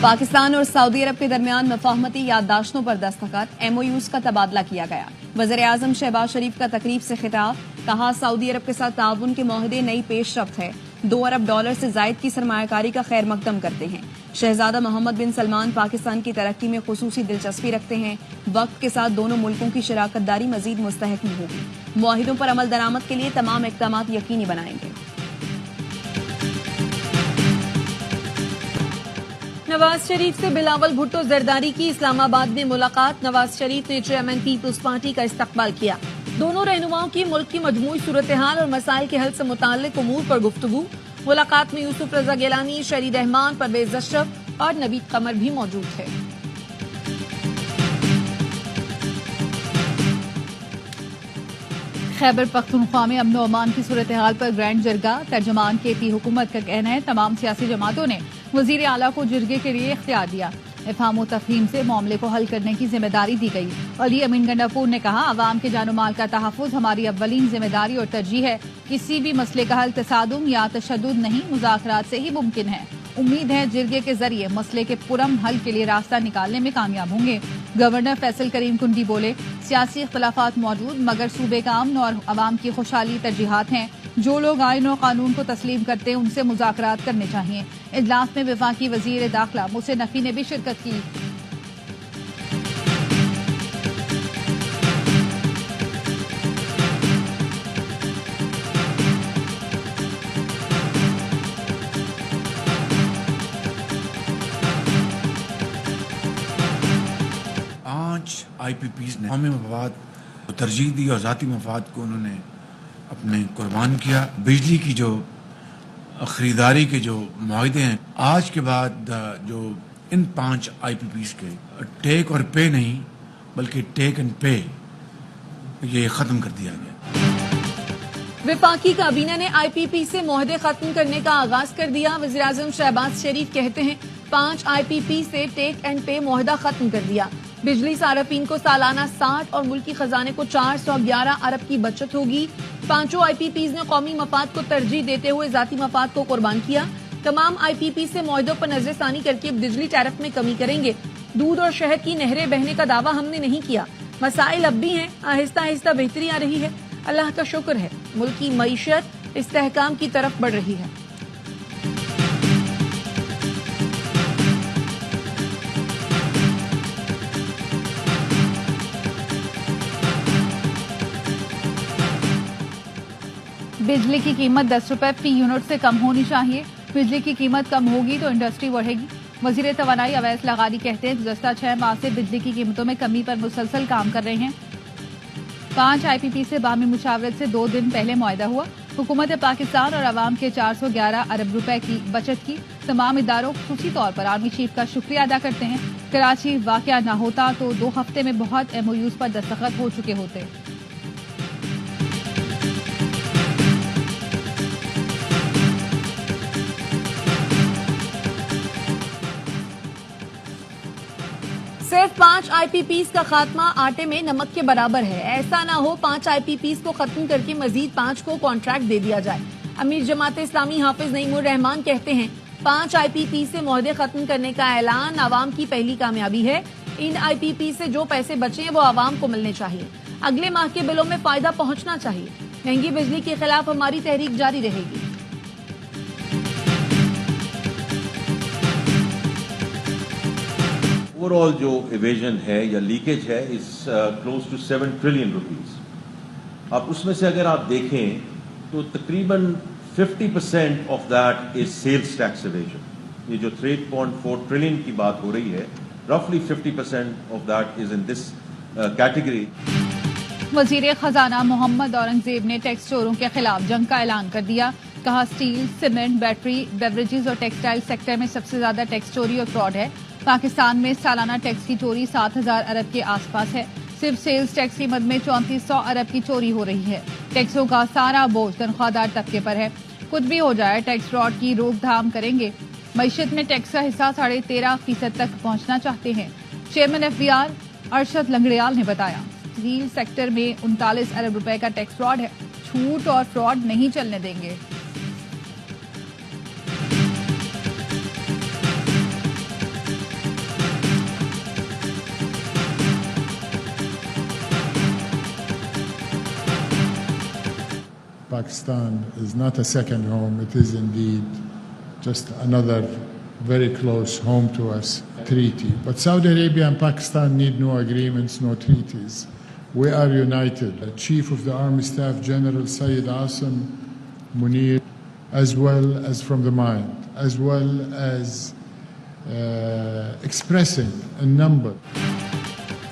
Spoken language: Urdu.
پاکستان اور سعودی عرب کے درمیان مفاہمتی یادداشتوں پر دستخط، MOUs کا تبادلہ کیا گیا۔ وزیر اعظم شہباز شریف کا تقریب سے خطاب، کہا سعودی عرب کے ساتھ تعاون کے معاہدے نئی پیش رفت ہے، $2 ارب سے زائد کی سرمایہ کاری کا خیر مقدم کرتے ہیں۔ شہزادہ محمد بن سلمان پاکستان کی ترقی میں خصوصی دلچسپی رکھتے ہیں، وقت کے ساتھ دونوں ملکوں کی شراکت داری مزید مستحکم ہوگی، معاہدوں پر عمل درآمد کے لیے تمام اقدامات یقینی بنائیں گے۔ نواز شریف سے بلاول بھٹو زرداری کی اسلام آباد میں ملاقات، نواز شریف نے چیئرمین پیپلز پارٹی کا استقبال کیا۔ دونوں رہنماؤں کی ملک کی مجموعی صورتحال اور مسائل کے حل سے متعلق امور پر گفتگو۔ ملاقات میں یوسف رضا گیلانی، شہری رحمان، پرویز اشرف اور نوید قمر بھی موجود تھے۔ خیبر پختونخوا میں امن و امان کی صورتحال پر گرینڈ جرگہ، ترجمان KP حکومت کا کہنا ہے تمام سیاسی جماعتوں نے وزیر اعلیٰ کو جرگے کے لیے اختیار دیا، افہام و تفہیم سے معاملے کو حل کرنے کی ذمہ داری دی گئی۔ علی امین گنڈاپور نے کہا عوام کے جان و مال کا تحفظ ہماری اولین ذمہ داری اور ترجیح ہے، کسی بھی مسئلے کا حل تصادم یا تشدد نہیں، مذاکرات سے ہی ممکن ہے۔ امید ہے جرگے کے ذریعے مسئلے کے پرامن حل کے لیے راستہ نکالنے میں کامیاب ہوں گے۔ گورنر فیصل کریم کنڈی بولے سیاسی اختلافات موجود مگر صوبے کا امن اور عوام کی خوشحالی ترجیحات ہیں، جو لوگ آئین و قانون کو تسلیم کرتے ہیں ان سے مذاکرات کرنے چاہیے۔ اجلاس میں وفاقی وزیر داخلہ محسن نقوی نے بھی شرکت کی۔ IPPs نے قومی مفاد کو ترجیح دی اور ذاتی مفاد کو انہوں نے اپنے قربان کیا۔ بجلی کی جو خریداری کے جو معاہدے ہیں آج کے بعد جو ان 5 IPPs کے ٹیک اور پے نہیں بلکہ ٹیک اینڈ پے یہ ختم کر دیا گیا۔ وفاقی کابینہ نے IPP سے معاہدے ختم کرنے کا آغاز کر دیا۔ وزیر اعظم شہباز شریف کہتے ہیں 5 IPP سے ٹیک اینڈ پے معاہدہ ختم کر دیا، بجلی صارفین کو سالانہ 60 اور ملکی خزانے کو 411 ارب کی بچت ہوگی۔ 5 IPPs نے قومی مفاد کو ترجیح دیتے ہوئے ذاتی مفاد کو قربان کیا۔ تمام IPP سے معاہدوں پر نظر ثانی کر کے بجلی ٹیرف میں کمی کریں گے۔ دودھ اور شہد کی نہریں بہنے کا دعویٰ ہم نے نہیں کیا، مسائل اب بھی ہیں، آہستہ آہستہ بہتری آ رہی ہے، اللہ کا شکر ہے، ملک کی معیشت استحکام کی طرف بڑھ رہی ہے۔ بجلی کی قیمت 10 روپے فی یونٹ سے کم ہونی چاہیے، بجلی کی قیمت کم ہوگی تو انڈسٹری بڑھے گی۔ وزیر توانائی اویس لغاری کہتے ہیں گزشتہ 6 ماہ سے بجلی کی قیمتوں میں کمی پر مسلسل کام کر رہے ہیں۔ 5 IPP سے باہمی مشاورت سے 2 دن پہلے معاہدہ ہوا، حکومت پاکستان اور عوام کے 411 ارب روپے کی بچت کی۔ تمام اداروں خصوصی طور پر آرمی چیف کا شکریہ ادا کرتے ہیں، کراچی واقعہ نہ ہوتا تو 2 ہفتے میں بہت MOUs پر دستخط ہو چکے ہوتے۔ صرف 5 IPPs کا خاتمہ آٹے میں نمک کے برابر ہے، ایسا نہ ہو 5 IPPs کو ختم کر کے مزید 5 کو کانٹریکٹ دے دیا جائے۔ امیر جماعت اسلامی حافظ نعیم الرحمان کہتے ہیں 5 IPP سے معاہدے ختم کرنے کا اعلان عوام کی پہلی کامیابی ہے، ان IPP سے جو پیسے بچے ہیں وہ عوام کو ملنے چاہیے، اگلے ماہ کے بلوں میں فائدہ پہنچنا چاہیے، مہنگی بجلی کے خلاف ہماری تحریک جاری رہے گی۔ اوور آل جو ایویژن ہے یا لیکیج ہے is close to 7 trillion rupees. اب اس میں سے اگر آپ دیکھیں تو تقریباً 50% of that is sales tax evasion. یہ جو 3.4 ٹریلین کی بات ہو رہی ہے، رفلی 50% of that is in this category. وزیر خزانہ محمد اورنگزیب نے ٹیکس چوروں کے خلاف جنگ کا اعلان کر دیا، کہا اسٹیل، سیمنٹ، بیٹری، بیوریجز اور ٹیکسٹائل سیکٹر میں سب سے زیادہ ٹیکس چوری اور فراڈ ہے۔ پاکستان میں سالانہ ٹیکس کی چوری 7,000 ارب کے آس پاس ہے، صرف سیلز ٹیکس کی مد میں 3400 ارب کی چوری ہو رہی ہے۔ ٹیکسوں کا سارا بوجھ تنخواہ دار طبقے پر ہے، کچھ بھی ہو جائے ٹیکس فراڈ کی روک تھام کریں گے۔ معیشت میں ٹیکس کا حصہ 13.5% تک پہنچنا چاہتے ہیں، چیئرمین FBR ارشد لنگڑیال نے بتایا۔ اسٹیل سیکٹر میں 39 ارب روپے کا ٹیکس فراڈ ہے، چھوٹ اور فراڈ نہیں چلنے دیں گے۔ Pakistan is not a second home. It is indeed just another very close home to us treaty. But Saudi Arabia and Pakistan need no agreements, no treaties. We are united. The Chief of the Army Staff General Sayyid Asim Munir, as well as from the mind, as well as expressing a number.